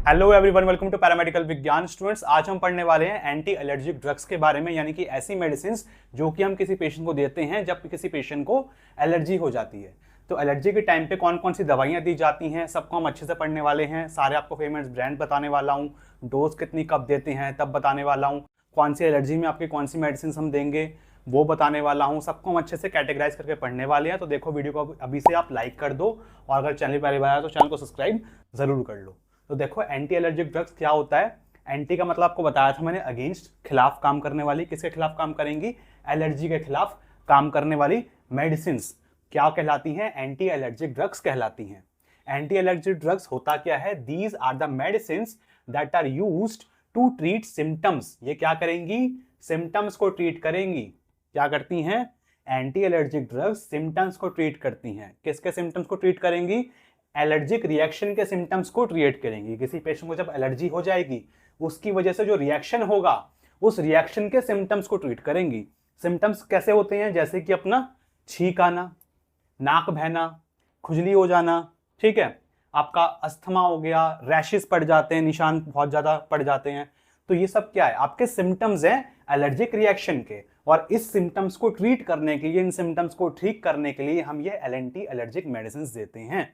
Hello everyone, welcome to paramedical विज्ञान। Students, आज हम पढ़ने वाले हैं एंटी एलर्जिक ड्रग्स के बारे में, यानी कि ऐसी मेडिसिन जो कि हम किसी पेशेंट को देते हैं जब किसी पेशेंट को एलर्जी हो जाती है। तो एलर्जी के टाइम पे कौन कौन सी दवाइयाँ दी जाती हैं, सबको हम अच्छे से पढ़ने वाले हैं। सारे आपको फेमस ब्रांड बताने वाला हूँ, डोज कितनी कब देते हैं तब बताने वाला हूँ, कौन सी एलर्जी में आपकी कौन सी मेडिसिन हम देंगे वो बताने वाला हूँ। सबको हम अच्छे से कैटेगराइज करके पढ़ने वाले हैं। तो देखो, वीडियो को अभी से आप लाइक कर दो और अगर चैनल पहली बार आया तो चैनल को सब्सक्राइब जरूर कर लो। तो देखो, एंटी एलर्जिक ड्रग्स क्या होता है। एंटी का मतलब आपको बताया था मैंने, अगेंस्ट, खिलाफ काम करने वाली। किसके खिलाफ काम करेंगी? एलर्जी के खिलाफ काम करने वाली मेडिसिन क्या कहलाती हैं? एंटी एलर्जिक ड्रग्स कहलाती हैं। एंटी एलर्जिक ड्रग्स होता क्या है? These are the medicine that are used to treat symptoms. ये क्या करेंगी? सिम्टम्स को ट्रीट करेंगी। क्या करती हैं? एंटी एलर्जिक ड्रग्स सिम्टम्स को ट्रीट करती हैं। किसके सिम्टम्स को ट्रीट करेंगी? एलर्जिक रिएक्शन के सिम्टम्स को ट्रीट करेंगी। किसी पेशेंट को जब एलर्जी हो जाएगी, उसकी वजह से जो रिएक्शन होगा, उस रिएक्शन के सिम्टम्स को ट्रीट करेंगी। सिम्टम्स कैसे होते हैं? जैसे कि अपना छींक आना, नाक बहना, खुजली हो जाना, ठीक है, आपका अस्थमा हो गया, रैशेस पड़ जाते हैं, निशान बहुत ज्यादा पड़ जाते हैं। तो ये सब क्या है? आपके सिम्टम्स हैं एलर्जिक रिएक्शन के। और इस सिम्टम्स को ट्रीट करने के लिए, इन सिम्टम्स को ठीक करने के लिए हम ये एंटी एलर्जिक मेडिसिन देते हैं।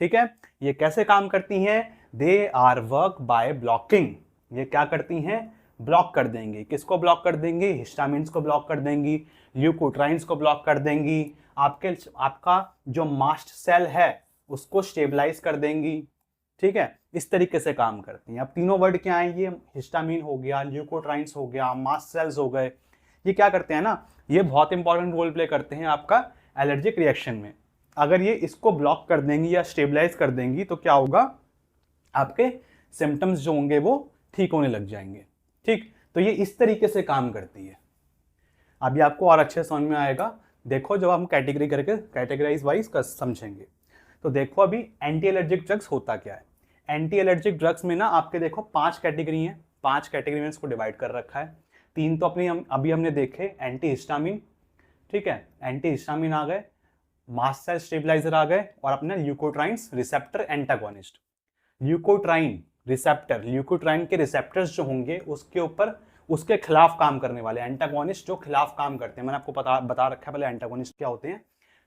ठीक है, ये कैसे काम करती हैं? They are work by blocking. ये क्या करती हैं? ब्लॉक कर देंगी। किसको ब्लॉक कर देंगी? हिस्टामिन्स को ब्लॉक कर देंगी, ल्यूकोट्राइन्स को ब्लॉक कर देंगी, आपका जो मास्ट सेल है उसको स्टेबलाइज कर देंगी। ठीक है, इस तरीके से काम करती हैं। अब तीनों वर्ड क्या है? ये हिस्टामिन हो गया, ल्यूकोट्राइन्स हो गया, मास्ट सेल्स हो गए। ये क्या करते हैं ना, ये बहुत इंपॉर्टेंट रोल प्ले करते हैं आपका एलर्जिक रिएक्शन में। अगर ये इसको ब्लॉक कर देंगी या स्टेबलाइज कर देंगी तो क्या होगा? आपके सिम्टम्स जो होंगे वो ठीक होने लग जाएंगे। ठीक, तो ये इस तरीके से काम करती है। अभी आपको और अच्छे समझ में आएगा। देखो, जब हम कैटेगरी करके कैटेगराइज वाइज समझेंगे तो देखो, अभी एंटी एलर्जिक ड्रग्स होता क्या है। एंटी एलर्जिक ड्रग्स में ना आपके देखो 5 कैटेगरी हैं। 5 कैटेगरी में इसको डिवाइड कर रखा है। 3 तो अभी हमने देखे, एंटी हिस्टामिन, ठीक है, एंटी हिस्टामिन आ गए, मास्ट सेल स्टेबलाइजर आ गए, और अपने leukotrienes receptor antagonist. Leukotriene receptor, leukotriene के रिसेप्टर्स जो होंगे उसके ऊपर, उसके खिलाफ काम करने वाले एंटागोनिस्ट जो खिलाफ काम करते हैं। मैंने आपको बता रखा है पहले एंटागोनिस्ट क्या होते हैं।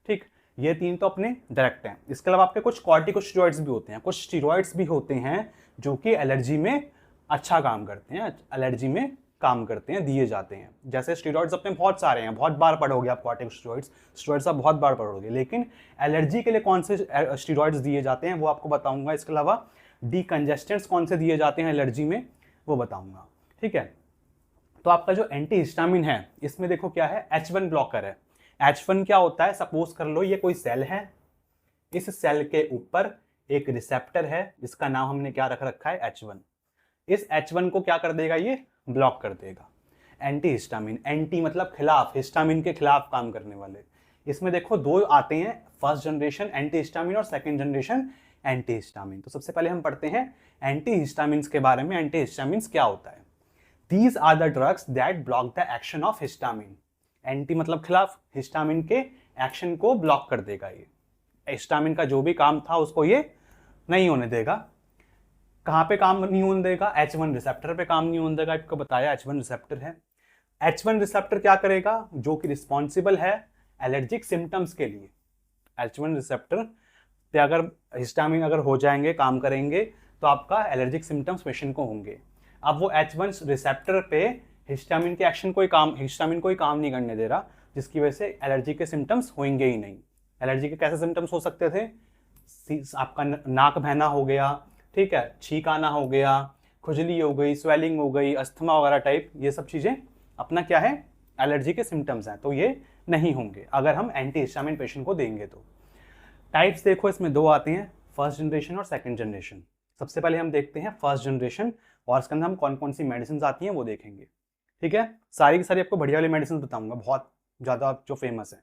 ठीक, ये 3 तो अपने डायरेक्ट हैं। इसके अलावा आपके कुछ कॉर्टिकोस्टेरॉइड्स भी होते हैं, कुछ स्टेरॉइड्स भी होते हैं जो कि एलर्जी में अच्छा काम करते हैं, एलर्जी में काम करते हैं, दिए जाते हैं। जैसे स्टेरॉइड्स अपने बहुत सारे हैं, बहुत बार पढ़ोगे आप कॉर्टिकोस्टेरॉइड्स, स्टेरॉइड्स आप बहुत बार पढ़ोगे। लेकिन एलर्जी के लिए कौन से स्टेरॉइड्स दिए जाते हैं वो आपको बताऊंगा। इसके अलावा डीकंजेस्टेंट्स कौन से दिए जाते हैं एलर्जी में वो बताऊंगा। ठीक है, तो आपका जो एंटी हिस्टामिन है इसमें देखो क्या है, H1 ब्लॉकर है। H1 क्या होता है? सपोज कर लो ये कोई सेल है, इस सेल के ऊपर एक रिसेप्टर है जिसका नाम हमने क्या रख रखा है? H1। इस H1 को क्या कर देगा? ये ब्लॉक कर देगा। एंटी हिस्टामिन, एंटी मतलब खिलाफ, हिस्टामिन के खिलाफ काम करने वाले। इसमें देखो 2 आते हैं, फर्स्ट जनरेशन एंटी हिस्टामिन और सेकंड जनरेशन एंटी हिस्टामिन। तो सबसे पहले हम पढ़ते हैं एंटी हिस्टामिन के बारे में। एंटी हिस्टामिन क्या होता है? These are the drugs that block the action of histamine। Anti मतलब खिलाफ, हिस्टामिन के एक्शन को ब्लॉक कर देगा। ये हिस्टामिन का जो भी काम था उसको ये नहीं होने देगा। कहाँ पे काम नहीं होने देगा? H1 रिसेप्टर पे काम नहीं होने देगा। आपको बताया H1 रिसेप्टर है। H1 रिसेप्टर क्या करेगा? जो कि रिस्पॉन्सिबल है एलर्जिक सिम्टम्स के लिए। H1 रिसेप्टर पे अगर हिस्टामिन अगर हो जाएंगे, काम करेंगे, तो आपका एलर्जिक सिम्टम्स पेशेंट को होंगे। अब वो H1 रिसेप्टर पे हिस्टामिन के एक्शन हिस्टामिन कोई काम नहीं करने दे रहा, जिसकी वजह से एलर्जी के सिम्टम्स होंगे ही नहीं। एलर्जी के कैसे सिम्टम्स हो सकते थे? आपका नाक बहना हो गया, ठीक है, छींक आना हो गया, खुजली हो गई, स्वेलिंग हो गई, अस्थमा वगैरह टाइप, ये सब चीजें अपना क्या है? एलर्जी के सिम्टम्स हैं। तो ये नहीं होंगे अगर हम एंटी हिस्टामिन पेशेंट को देंगे तो। टाइप्स देखो, इसमें 2 आते हैं, फर्स्ट जनरेशन और सेकंड जनरेशन। सबसे पहले हम देखते हैं फर्स्ट जनरेशन, और इसके अंदर हम कौन कौन सी मेडिसिन आती हैं वो देखेंगे। ठीक है, सारी की सारी आपको बढ़िया वाली मेडिसिन बताऊंगा, बहुत ज़्यादा जो फेमस है।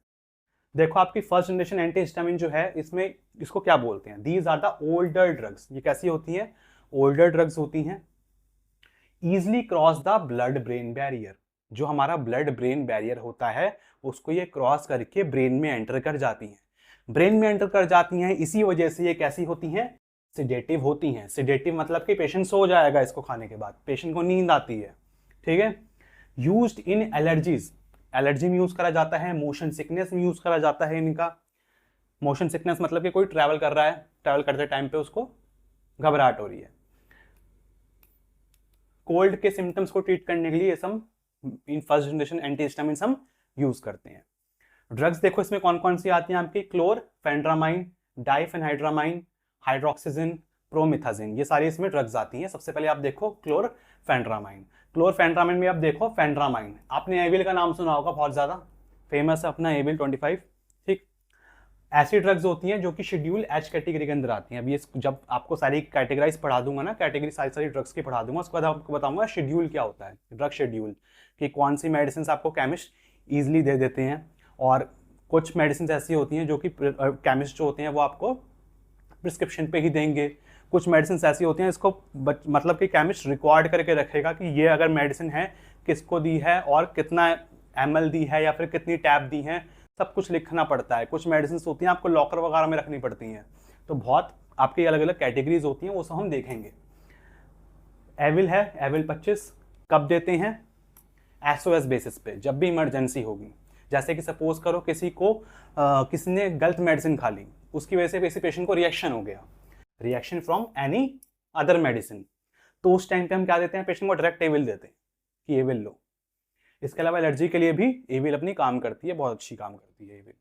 देखो, आपकी फर्स्ट जनरेशन एंटी हिस्टामिन जो है, इसमें इसको क्या बोलते हैं? These are the older drugs. ये कैसी होती है? ओल्डर ड्रग्स होती हैं। Easily cross the blood brain barrier. जो हमारा ब्लड ब्रेन बैरियर होता है उसको ये क्रॉस करके ब्रेन में एंटर कर जाती हैं। ब्रेन में एंटर कर जाती हैं, इसी वजह से ये कैसी होती हैं? सिडेटिव होती हैं। सिडेटिव मतलब कि पेशेंट सो जाएगा इसको खाने के बाद, पेशेंट को नींद आती है, ठीक है। यूज्ड इन एलर्जीज, एलर्जी में यूज करा जाता है, मोशन सिकनेस में यूज करा जाता है इनका। मोशन सिकनेस मतलब कि कोई ट्रैवल कर रहा है, ट्रैवल करते टाइम पे उसको घबराहट हो रही है। कोल्ड के सिम्टम्स को ट्रीट करने के लिए हम इन फर्स्ट जनरेशन एंटीहिस्टामिन्स हम यूज करते हैं। ड्रग्स देखो इसमें कौन कौन सी आती हैं आपकी, क्लोरफेंड्रामाइन, डाइफेनहाइड्रामाइन, हाइड्रोक्सीजिन, प्रोमिथाजिन, ये सारी इसमें ड्रग्स आती हैं। सबसे पहले आप देखो क्लोरफेंड्रामाइन। क्लोरफेंड्रामाइन में आप देखो फेंड्रामाइन, आपने एविल का नाम सुना होगा, बहुत ज्यादा फेमस है अपना एविल 25, ठीक। ऐसी ड्रग्स होती हैं जो कि शेड्यूल एच कैटेगरी के अंदर आती हैं। अब ये जब आपको सारी कैटेगराइज पढ़ा दूंगा ना, कैटेगरी सारी ड्रग्स की पढ़ा दूंगा, उसके बाद आपको बताऊंगा शेड्यूल क्या होता है, ड्रग शेड्यूल, कि कौन सी मेडिसिन आपको केमिस्ट ईजिली दे देते हैं, और कुछ मेडिसिन ऐसी होती हैं जो कि केमिस्ट जो होते हैं वो आपको प्रिस्क्रिप्शन पे ही देंगे। कुछ मेडिसिन ऐसी होती हैं इसको मतलब कि केमिस्ट रिकॉर्ड करके रखेगा कि ये अगर मेडिसिन है किसको दी है और कितना ml दी है या फिर कितनी टैब दी है, सब कुछ लिखना पड़ता है। कुछ मेडिसिन होती हैं आपको लॉकर वगैरह में रखनी पड़ती हैं, तो बहुत आपकी अलग अलग कैटेगरीज होती हैं, वो सब हम देखेंगे। एविल है, एविल 25 कब देते हैं, एसओएस बेसिस पे, जब भी इमरजेंसी होगी। जैसे कि सपोज करो किसी को किसी ने गलत मेडिसिन खा ली, उसकी वजह से किसी पेशेंट को रिएक्शन हो गया, reaction from any other medicine, तो उस टाइम पे हम क्या देते हैं, पेशेंट को डायरेक्ट एविल देते हैं कि एविल लो। इसके अलावा एलर्जी के लिए भी एविल अपनी काम करती है, बहुत अच्छी काम करती है एविल।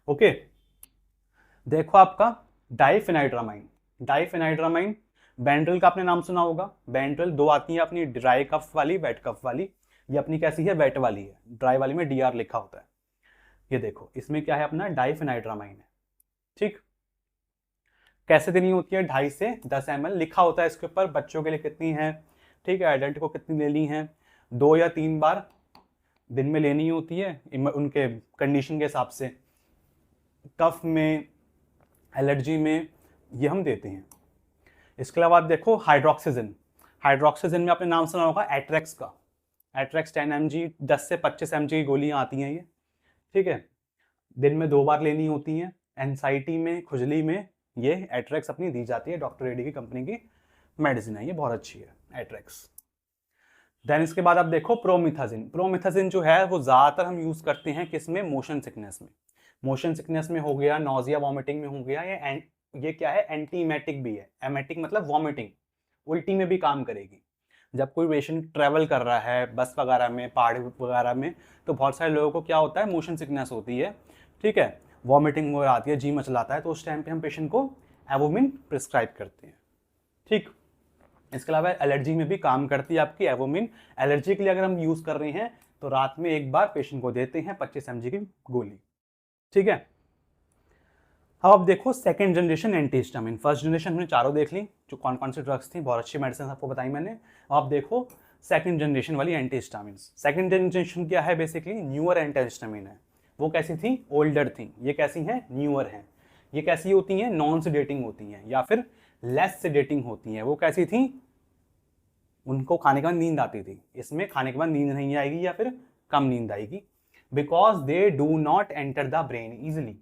ओके, देखो आपका डाइफेनाइड्रामाइन। डाइफेनाइड्रामाइन, बेंड्रिल का आपने नाम सुना होगा। बेंड्रिल दो आती है अपनी, ड्राई कफ वाली, वेट कफ वाली। ये अपनी कैसी है, वेट वाली है, ड्राई वाली में डीआर लिखा होता है। ये देखो इसमें क्या है, अपना डाइफेनाइड्रामाइन है, ठीक। कैसे देनी होती है, 2.5 से 10 ml लिखा होता है इसके ऊपर, बच्चों के लिए कितनी है, ठीक है, एडल्ट को कितनी लेनी है, 2 या 3 बार दिन में लेनी होती है उनके कंडीशन के हिसाब से। कफ में, एलर्जी में ये हम देते हैं। इसके अलावा आप देखो हाइड्रोक्सीजिन। हाइड्रोक्सीजिन में आपने नाम सुना होगा एट्रेक्स का। एट्रेक्स 10 mg, 10 से 25 mg की गोलियां आती हैं ये, ठीक है, दिन में 2 बार लेनी होती हैं। एंजाइटी में, खुजली में ये एट्रेक्स अपनी दी जाती है, डॉक्टर रेड्डी की कंपनी की मेडिसिन है, ये बहुत अच्छी है एट्रेक्स। देन इसके बाद आप देखो प्रोमिथाजिन। प्रोमिथाजिन जो है वो ज़्यादातर हम यूज़ करते हैं किस में, मोशन सिकनेस में। मोशन सिकनेस में हो गया, नॉजिया वॉमिटिंग में हो गया, ये क्या है, एंटीमेटिक भी है। एमेटिक मतलब वॉमिटिंग, उल्टी में भी काम करेगी। जब कोई पेशेंट ट्रैवल कर रहा है बस वगैरह में, पहाड़ वगैरह में, तो बहुत सारे लोगों को क्या होता है, मोशन सिकनेस होती है, ठीक है, वॉमिटिंग वगैरह आती है, जी मचलाता है, तो उस टाइम पे हम पेशेंट को एवोमिन प्रिस्क्राइब करते हैं, ठीक। इसके अलावा एलर्जी में भी काम करती है आपकी एवोमिन। एलर्जी के लिए अगर हम यूज़ कर रहे हैं तो रात में एक बार पेशेंट को देते हैं 25 mg की गोली, ठीक है। अब आप देखो second generation antihistamine. First generation हमने चारों देख ली, जो कौन कौन सी ड्रग्स थी, बहुत अच्छी मेडिसिन आपको बताई मैंने। आप देखो सेकेंड जनरेशन वाली एंटीहिस्टामिन। सेकेंड जनरेशन क्या है, बेसिकली न्यूअर एंटीहिस्टामिन है। वो कैसी थी, ओल्डर थी, ये कैसी हैं, न्यूअर हैं। ये कैसी होती हैं, नॉन सेडेटिंग होती हैं या फिर लेस सेडेटिंग होती हैं। वो कैसी थी, उनको खाने के बाद नींद आती थी, इसमें खाने के बाद नींद नहीं आएगी या फिर कम नींद आएगी, because they do not enter the brain easily,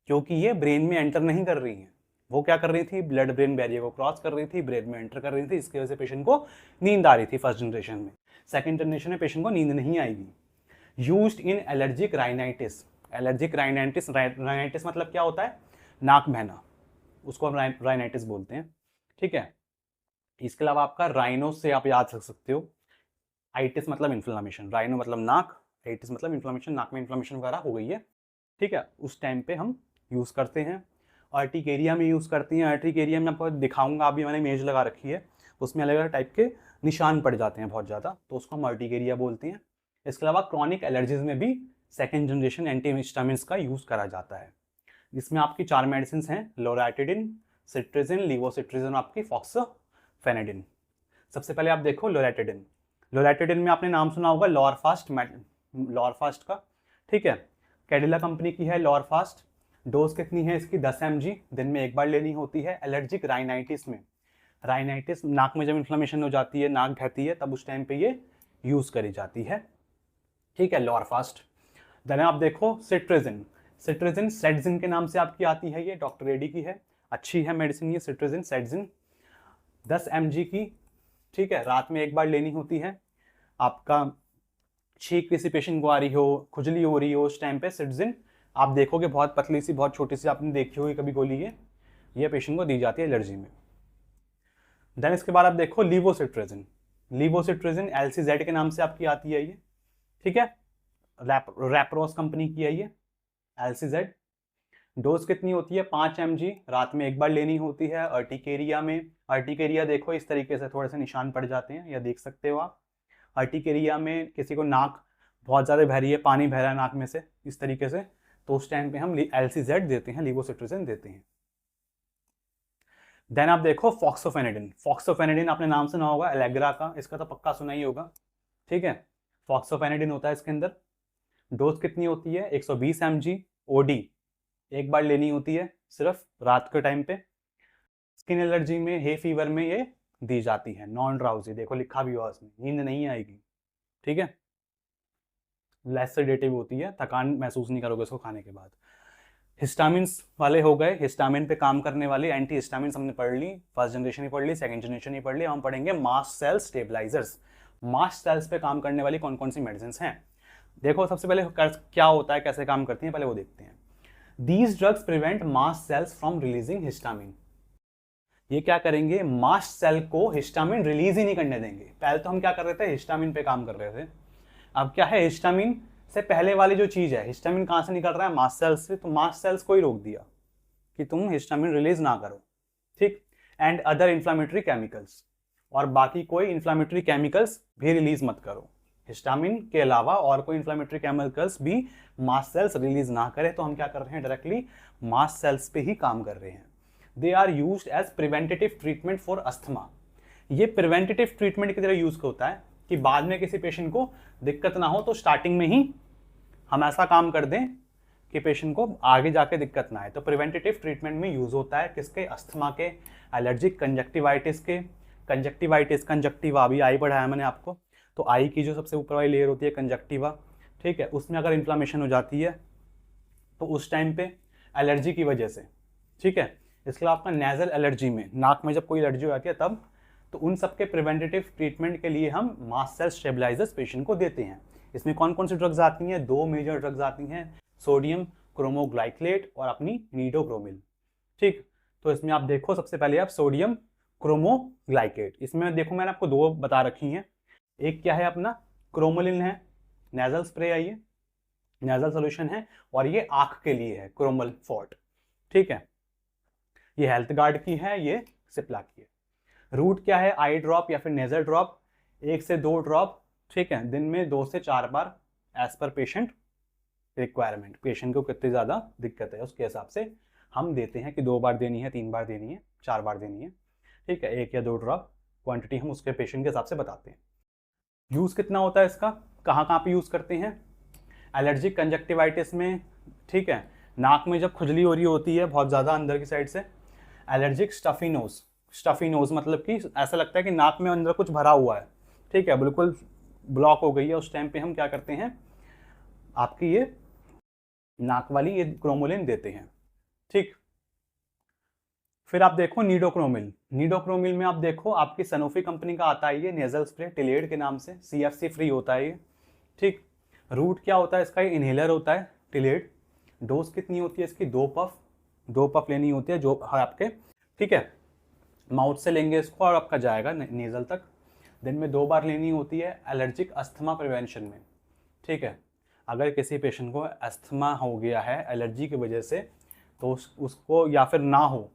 क्योंकि ये ब्रेन में एंटर नहीं कर रही हैं। वो क्या कर रही थी, ब्लड ब्रेन बैरियर को क्रॉस कर रही थी, ब्रेन में एंटर कर रही थी, इसकी वजह से पेशेंट को नींद आ रही थी फर्स्ट जनरेशन में। सेकेंड जनरेशन में पेशेंट को नींद नहीं आएगी। Used in allergic rhinitis. Allergic rhinitis, rhinitis मतलब क्या होता है, नाक बहना, उसको हम राइनाइटिस बोलते हैं, ठीक है। इसके अलावा आपका राइनो से आप याद रख सकते हो, आइटिस मतलब इन्फ्लेमेशन, राइनो मतलब नाक, आइटिस मतलब इन्फ्लेमेशन, नाक में इन्फ्लेमेशन वगैरह हो गई है, ठीक है, उस टाइम पे हम यूज़ करते हैं। अर्टिकेरिया में यूज़ करती हैं। अर्टिकेरिया में आपको दिखाऊंगा, अभी मैंने इमेज लगा रखी है, उसमें अलग अलग टाइप के निशान पड़ जाते हैं बहुत ज़्यादा, तो उसको हम अर्टिकेरिया बोलते हैं। इसके अलावा क्रॉनिक एलर्जीज में भी सेकेंड जनरेशन एंटीहिस्टामिन्स का यूज़ करा जाता है। इसमें आपकी 4 मेडिसिन हैं, लोराटिडिन, सिट्रिजिन, लीवोसिट्रिजिन, आपकी फॉक्सफेनिडिन। सबसे पहले आप देखो लोराटिडिन। लोराटिडिन में आपने नाम सुना होगा लॉरफास्ट, लॉरफास्ट का, ठीक है, कैडिला कंपनी की है लॉरफास्ट। डोज कितनी है इसकी, 10 mg, दिन में एक बार लेनी होती है। एलर्जिक राइनाइटिस में, राइनाइटिस नाक में जब इन्फ्लेमेशन हो जाती है, नाक बहती है, तब उस टाइम पे ये यूज़ करी जाती है, ठीक है, लॉरफास्ट। देन आप देखो सिट्रिजिन। सिट्रिजिन सेडजिन के नाम से आपकी आती है, ये डॉक्टर रेड्डी की है। अच्छी है मेडिसिन ये सिट्राजिन सेटजिन, 10 mg की, ठीक है, रात में एक बार लेनी होती है। आपका छींक किसी पेशेंट को आ रही हो, खुजली हो रही हो, उस टाइम पे सिट्राजिन आप देखोगे बहुत पतली सी, बहुत छोटी सी, आपने देखी होगी कभी गोली, ये पेशेंट को दी जाती है एलर्जी में। देन इसके बाद आप देखो लीवोसिट्राजिन, लीवोसिट्राजिन LCZ के नाम से आपकी आती है ये, ठीक है, रैप्रोस कंपनी की है ये LCZ। डोज कितनी होती है? 5 mg, रात में एक बार लेनी होती है। अर्टिकेरिया में, अर्टिकेरिया देखो इस तरीके से थोड़े से निशान पड़ जाते हैं, या देख सकते हो आप। अर्टिकेरिया में किसी को नाक बहुत ज़्यादा बह रही है, पानी बह रहा है नाक में से इस तरीके से, तो उस टाइम पे हम LCZ देते हैं, लीवोसिट्राजिन देते हैं। देन आप देखो फॉक्सोफेनेडिन, फॉक्सोफेनेडिन आपने नाम सुना होगा एलेग्रा का, इसका तो पक्का सुना ही होगा, ठीक है। फॉक्सोफेनेडिन होता है इसके अंदर। डोज कितनी होती है? 120 mg OD, एक बार लेनी होती है सिर्फ रात के टाइम पे। स्किन एलर्जी में, हे फीवर में ये दी जाती है। नॉन ड्राउजी, देखो लिखा भी हुआ इसमें, नींद नहीं आएगी, ठीक है। लेस सेडेटिव होती है, थकान महसूस नहीं करोगे इसको खाने के बाद। हिस्टामिन्स वाले हो गए, हिस्टामिन पे काम करने वाले एंटी हिस्टामिन्स हमने पढ़ ली, फर्स्ट जनरेशन ही पढ़ ली, सेकंड जनरेशन ही पढ़ ली। हम पढ़ेंगे mast cell stabilizers. Mast cells पे काम करने वाली कौन कौन सी मेडिसिन हैं? देखो सबसे पहले क्या होता है, कैसे काम करती हैं, पहले वो देखते हैं। These drugs prevent mast cells from releasing histamine. ये क्या करेंगे? मास्ट सेल को हिस्टामिन रिलीज ही नहीं करने देंगे। पहले तो हम क्या कर रहे थे? हिस्टामिन पे काम कर रहे थे। अब क्या है? हिस्टामिन से पहले वाली जो चीज है, हिस्टामिन कहां से निकल रहा है? मास्ट सेल्स से। तो मास्ट सेल्स को ही रोक दिया कि तुम हिस्टामिन रिलीज ना करो, ठीक। एंड अदर इन्फ्लामेटरी केमिकल्स, और बाकी कोई इन्फ्लामेटरी केमिकल्स भी रिलीज मत करो। हिस्टामिन के अलावा और कोई इन्फ्लामेटरी केमिकल्स भी मास्ट सेल्स रिलीज ना करे। तो हम क्या कर रहे हैं? डायरेक्टली मास्ट सेल्स पे ही काम कर रहे हैं। They are used as preventative treatment for asthma. ये प्रिवेंटेटिव ट्रीटमेंट की तरह यूज होता है कि बाद में किसी पेशेंट को दिक्कत ना हो, तो स्टार्टिंग में ही हम ऐसा काम कर दें कि पेशेंट को आगे जाके दिक्कत ना आए। तो प्रिवेंटेटिव ट्रीटमेंट में यूज होता है किसके? अस्थमा के, एलर्जिक कंजक्टिवाइटिस के। कंजक्टिवाइटिस, कंजक्टिवा अभी आई पढ़ाया मैंने आपको, तो आई की जो सबसे ऊपर वाली लेयर होती है कंजक्टिवा, ठीक है, उसमें अगर इन्फ्लामेशन हो जाती है तो उस टाइम पे एलर्जी की वजह से, ठीक है। इसके अलावा आपका नेजल एलर्जी में, नाक में जब कोई एलर्जी हो जाती है तब, तो उन सबके प्रिवेंटेटिव ट्रीटमेंट के लिए हम मास्ट सेल स्टेबलाइजर्स पेशेंट को देते हैं। इसमें कौन कौन सी ड्रग्स आती हैं? 2 मेजर ड्रग्स आती हैं, सोडियम क्रोमोग्लाइकेट और अपनी नीडोक्रोमिल, ठीक। तो इसमें आप देखो सबसे पहले आप सोडियम क्रोमोग्लाइकेट, इसमें देखो मैंने आपको 2 बता रखी हैं। एक क्या है अपना? क्रोमोलिन है, नेजल स्प्रे है, ये नेजल सोल्यूशन है, और ये आंख के लिए है क्रोमल फोर्ट, ठीक है। ये हेल्थ गार्ड की है, ये सिप्ला की है। रूट क्या है? आई ड्रॉप या फिर नेजल ड्रॉप, 1 से 2 ड्रॉप, ठीक है, दिन में 2 से 4 बार, as per patient requirement. Patient को कितनी ज़्यादा दिक्कत है उसके हिसाब से हम देते हैं कि 2 बार देनी है, 3 बार देनी है, 4 बार देनी है, ठीक है। 1 या 2 ड्रॉप क्वांटिटी हम उसके पेशेंट के हिसाब से बताते हैं। यूज़ कितना होता है इसका? कहाँ कहाँ पे यूज़ करते हैं? एलर्जिक कंजक्टिवाइटिस में, ठीक है, नाक में जब खुजली हो रही होती है बहुत ज़्यादा अंदर की साइड से। Allergic stuffy nose, stuffy nose मतलब कि ऐसा लगता है कि नाक में अंदर कुछ भरा हुआ है, ठीक है, बिल्कुल ब्लॉक हो गई है, उस टाइम पे हम क्या करते हैं? आपकी ये नाक वाली ये क्रोमोलिन देते हैं, ठीक। फिर आप देखो नीडोक्रोमिल, नीडोक्रोमिल में आप देखो आपकी सनोफी कंपनी का आता है ये नेजल स्प्रे, टिलेड के नाम से, CFC फ्री होता है ये, ठीक। रूट क्या होता है इसका? ये इनहेलर होता है टिलेड। डोज कितनी होती है इसकी? 2 पफ लेनी होती है जो आपके, ठीक है, माउथ से लेंगे इसको और आपका जाएगा नेजल तक। दिन में 2 बार लेनी होती है एलर्जिक अस्थमा प्रिवेंशन में, ठीक है। अगर किसी पेशेंट को अस्थमा हो गया है एलर्जी की वजह से, तो उसको या फिर ना हो,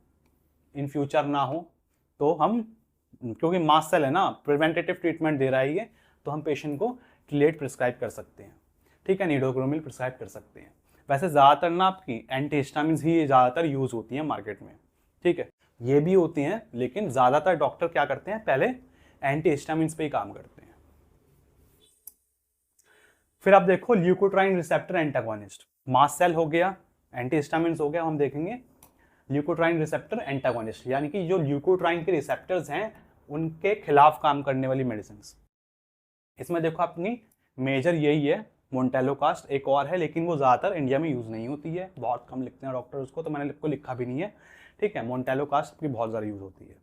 इन फ्यूचर ना हो, तो हम, क्योंकि मास्ट सेल है ना, प्रिवेंटेटिव ट्रीटमेंट दे रहा है ये, तो हम पेशेंट को टिलेड प्रिस्क्राइब कर सकते हैं, ठीक है, नीडोक्रोमिल प्रिस्क्राइब कर सकते हैं। वैसे ज़्यादातर ना आपकी एंटीहिस्टामिन्स ही ज़्यादातर यूज़ होती हैं मार्केट में, ठीक है, ये भी होती हैं, लेकिन ज़्यादातर डॉक्टर क्या करते हैं? पहले एंटीहिस्टामिन्स पे ही काम करते हैं। फिर आप देखो leukotriene receptor antagonist, mast cell हो गया, एंटीहिस्टामिन्स हो गया, हम देखेंगे ल्यूकोट्राइन रिसेप्टर एंटागोनिस्ट, यानी कि जो ल्यूकोट्राइन के रिसेप्टर्स हैं उनके खिलाफ काम करने वाली मेडिसिन। इसमें देखो अपनी मेजर यही है, मोन्टेलोकास्ट, एक और है लेकिन वो ज़्यादातर इंडिया में यूज़ नहीं होती है, बहुत कम लिखते हैं डॉक्टर उसको, तो मैंने आपको लिखा भी नहीं है, ठीक है, मोन्टेलोकास्ट की बहुत ज़्यादा यूज होती है।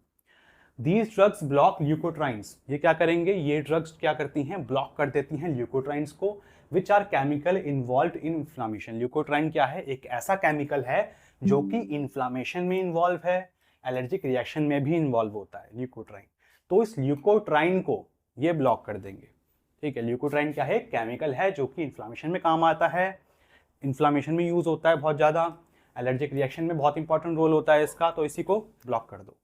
दीज ड्रग्स ब्लॉक ल्यूकोट्राइन्स, ये क्या करेंगे, ये ड्रग्स क्या करती हैं, ब्लॉक कर देती हैं ल्यूकोट्राइन्स को, which are chemical involve in inflammation. Leukotriene क्या है, एक ऐसा केमिकल है जो कि इन्फ्लामेशन में इन्वॉल्व है, एलर्जिक रिएक्शन में भी इन्वॉल्व होता है ल्यूकोट्राइन। तो इस ल्यूकोट्राइन को ये ब्लॉक कर देंगे। ठीक है, ल्यूकोट्राइन क्या है, केमिकल है जो कि इन्फ्लामेशन में काम आता है, इन्फ्लामेशन में यूज होता है बहुत ज़्यादा, एलर्जिक रिएक्शन में बहुत इंपॉर्टेंट रोल होता है इसका, तो इसी को ब्लॉक कर दो।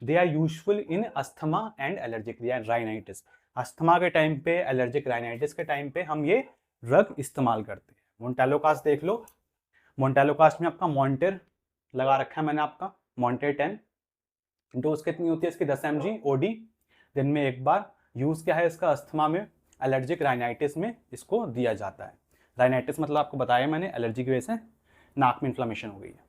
They are useful in asthma and allergic rhinitis. Asthma के टाइम पे, एलर्जिक राइनाइटिस के टाइम पे हम ये ड्रग इस्तेमाल करते हैं। मोन्टेलोकास्ट देख लो, मोन्टेलोकास्ट में आपका मॉन्टेर लगा रखा है मैंने, आपका मॉन्टेर 10। डोज कितनी होती है इसकी, 10 mg ओडी, दिन में एक बार। यूज क्या है इसका, अस्थमा में, एलर्जिक राइनाइटिस में इसको दिया जाता है। राइनाइटिस मतलब आपको बताया मैंने, एलर्जी की वजह से नाक में इन्फ्लेमेशन हो गई है।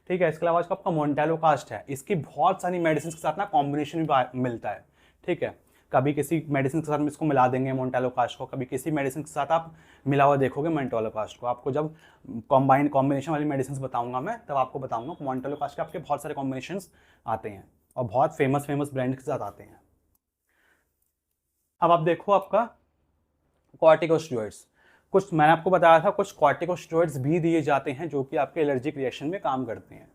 ठीक है, इसके अलावा इसका आपका मोन्टेलोकास्ट है, इसकी बहुत सारी मेडिसिन के साथ ना कॉम्बिनेशन भी मिलता है। ठीक है, कभी किसी मेडिसिन के साथ में इसको मिला देंगे मोन्टेलोकास्ट को, कभी किसी मेडिसिन के साथ आप मिला हुआ देखोगे मोन्टेलोकास्ट को। आपको जब कॉम्बिनेशन वाली मेडिसिन बताऊंगा मैं, तब आपको बताऊंगा मोन्टेलोकास्ट के आपके बहुत सारे कॉम्बिनेशन आते हैं और बहुत फेमस ब्रांड के साथ आते हैं। अब आप देखो आपका कॉर्टिकोस्टेरॉइड्स, कुछ मैंने आपको बताया था, कुछ कॉर्टिकोस्टेरॉइड्स भी दिए जाते हैं जो कि आपके एलर्जिक रिएक्शन में काम करते हैं।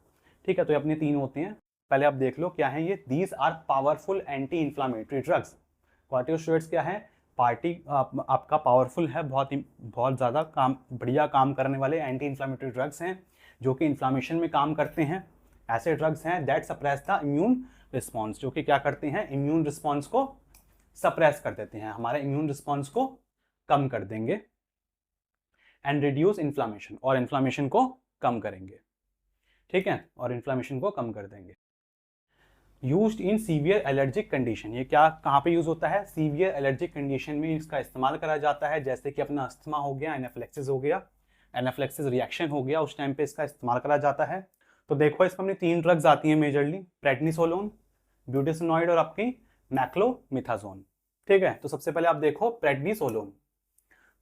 ठीक है, तो ये अपने 3 होते हैं, पहले आप देख लो क्या है ये। These are powerful anti inflammatory drugs. Corticosteroids क्या है, आपका पावरफुल है, बहुत ज़्यादा बढ़िया काम करने वाले एंटी इन्फ्लामेटरी ड्रग्स हैं जो कि इन्फ्लामेशन में काम करते हैं। ऐसे ड्रग्स हैं that suppress the immune response, जो कि क्या करते हैं, इम्यून रिस्पॉन्स को सप्रेस कर देते हैं, हमारे इम्यून रिस्पॉन्स को कम कर देंगे। एंड रिड्यूस इन्फ्लामेशन, और इन्फ्लामेशन को कम करेंगे। ठीक है, और इन्फ्लामेशन को कम कर देंगे। Used in severe allergic condition, ये क्या कहाँ पे यूज होता है, सीवियर एलर्जिक कंडीशन में इसका इस्तेमाल करा जाता है। जैसे कि अपना अस्थमा हो गया, एनाफिलेक्सिस हो गया, एनाफिलेक्सिस रिएक्शन हो गया, उस टाइम पे इसका इस्तेमाल करा जाता है। तो देखो इसमें अपनी 3 ड्रग्स आती हैं मेजरली, प्रेडनिसोलोन, ब्यूटेसोनॉइड और आपकी मैक्लोमिथाजोन। ठीक है, तो सबसे पहले आप देखो प्रेडनिसोलोन।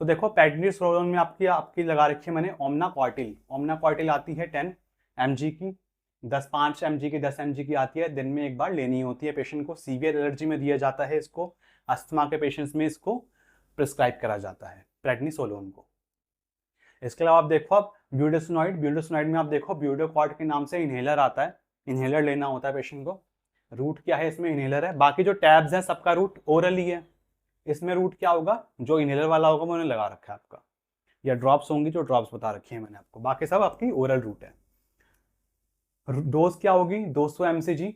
तो देखो प्रेडनिसोलोन में आपकी लगा रखी है मैंने ओमनाकॉर्टिल। ओमनाकॉर्टिल आती है 10 mg की, 5 mg की, 10 mg की आती है, दिन में एक बार लेनी होती है पेशेंट को। सीवियर एलर्जी में दिया जाता है इसको, अस्थमा के पेशेंट्स में इसको प्रिस्क्राइब करा जाता है प्रेडनिसोलोन को। इसके अलावा आप देखो आप ब्यूटेसोनॉइड, ब्यूटेसोनॉइड में आप देखो ब्यूटोकॉर्ड के नाम से इनहेलर आता है, इनहेलर लेना होता है पेशेंट को। रूट क्या है इसमें, इनहेलर है। बाकी जो टैब्स हैं सबका रूट ओरल ही है, इसमें रूट क्या होगा, जो इनहेलर वाला होगा मैंने लगा रखा है आपका, या ड्रॉप्स होंगी जो ड्रॉप्स बता रखी है मैंने आपको, बाकी सब आपकी ओरल रूट है। डोज क्या होगी, 200 mcg,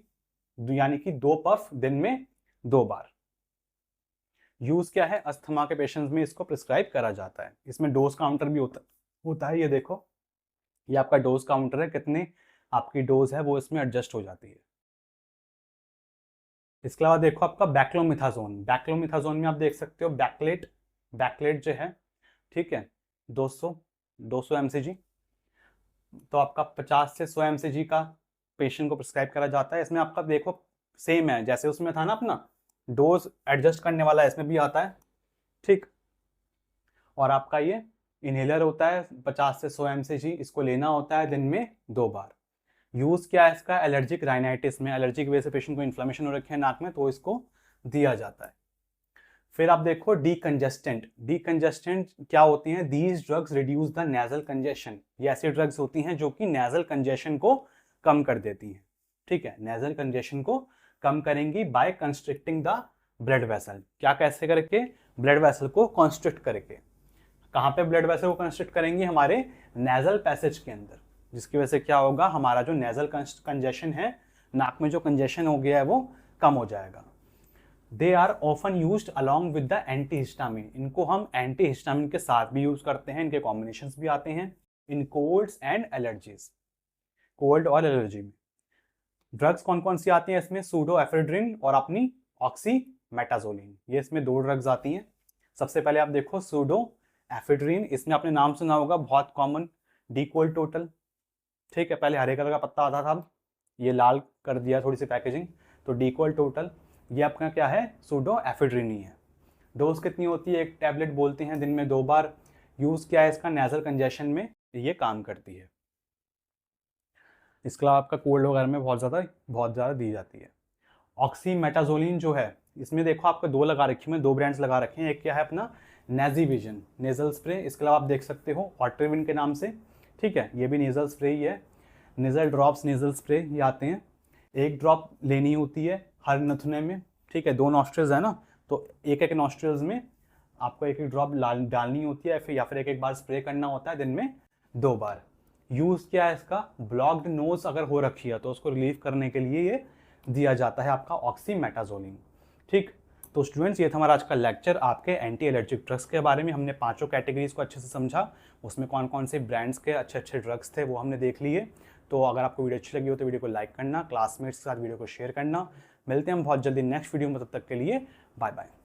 यानी कि 2 पफ दिन में 2 बार। यूज क्या है, अस्थमा के पेशेंट्स में इसको प्रिस्क्राइब करा जाता है। इसमें डोज काउंटर भी होता है, ये देखो ये आपका डोज काउंटर है, कितने आपकी डोज है वो इसमें एडजस्ट हो जाती है। इसके अलावा देखो आपका बैक्लोमिथाजोन, बैक्लोमिथाजोन में आप देख सकते हो बैकलेट जो है, ठीक है, 200 mcg, तो आपका 50 से 100 mcg का पेशेंट को प्रिस्क्राइब करा जाता है। इसमें आपका देखो सेम है, जैसे उसमें था ना अपना डोज एडजस्ट करने वाला, इसमें भी आता है। ठीक, और आपका ये इनहेलर होता है 50 से 100 mcg, इसको लेना होता है दिन में 2 बार। यूज क्या है इसका, एलर्जिक राइनाइटिस में, एलर्जी की वजह से पेशेंट को इन्फ्लेमेशन हो रखी है नाक में, तो इसको दिया जाता है। फिर आप देखो डीकंजेस्टेंट, डीकंजेस्टेंट क्या होती हैं, these drugs reduce the nasal congestion. ये ऐसी ड्रग्स होती हैं जो कि नेजल कंजेशन को कम कर देती हैं। ठीक है, नेजल कंजेशन को कम करेंगी by constricting the blood vessel. क्या कैसे करके, ब्लड वेसल को कॉन्स्ट्रिक्ट करके। कहाँ पे ब्लड वेसल को कंस्ट्रिक्ट करेंगी, हमारे नेजल पैसेज के अंदर, जिसकी वजह से क्या होगा, हमारा जो नेजल कंजेशन है, नाक में जो कंजेशन हो गया है वो कम हो जाएगा। They are often used along with the antihistamine, इनको हम एंटीहिस्टामिन के साथ भी यूज करते हैं, इनके कॉम्बिनेशंस भी आते हैं इन कोल्ड्स एंड एलर्जीज, कोल्ड और एलर्जी में। ड्रग्स कौन कौन सी आती हैं इसमें, सूडोएफेड्रिन और अपनी ऑक्सीमेटाजोलिन, ये इसमें 2 ड्रग्स आती हैं। सबसे पहले आप देखो सूडोएफेड्रिन, इसमें आपने नाम सुना होगा, बहुत कॉमन, डीकोल टोटल। ठीक है, पहले हरे कलर का पत्ता आता था, अब ये लाल कर दिया थोड़ी सी पैकेजिंग, तो डीकोल टोटल ये आपका क्या है, सूडोएफेड्रिन ही है। डोज कितनी होती है, 1 टैबलेट बोलते हैं, दिन में 2 बार। यूज क्या है इसका, नेजल कंजेशन में ये काम करती है। इसके अलावा आपका कोल्ड वगैरह में बहुत ज़्यादा दी जाती है। ऑक्सीमेटाजोलिन जो है, इसमें देखो आपको 2 लगा रखी हैं, 2 ब्रांड्स लगा रखे हैं। एक क्या है अपना नेजीविजन नेजल स्प्रे, इसके अलावा आप देख सकते हो ऑट्रेविन के नाम से, ठीक है, ये भी नेजल स्प्रे ही है। नेजल ड्रॉप्स नेजल स्प्रे ये आते हैं, 1 ड्रॉप लेनी होती है हर नथुने में, ठीक है, 2 नॉस्ट्रल्स है ना, तो एक एक नॉस्ट्रल्स में आपको 1 ड्रॉप डालनी होती है, या फिर एक बार स्प्रे करना होता है दिन में 2 बार। यूज़ क्या है इसका, ब्लॉक्ड नोज अगर हो रखी है तो उसको रिलीव करने के लिए ये दिया जाता है आपका ऑक्सीमेटाजोलिन, ठीक। तो स्टूडेंट्स, ये था हमारा आज का लेक्चर आपके एंटी एलर्जिक ड्रग्स के बारे में। हमने 5 कैटेगरीज को अच्छे से समझा, उसमें कौन कौन से ब्रांड्स के अच्छे अच्छे ड्रग्स थे वो हमने देख लिए। तो अगर आपको वीडियो अच्छी लगी हो तो वीडियो को लाइक करना, क्लासमेट्स के साथ वीडियो को शेयर करना। मिलते हैं हम बहुत जल्दी नेक्स्ट वीडियो में, तब तक के लिए बाय बाय।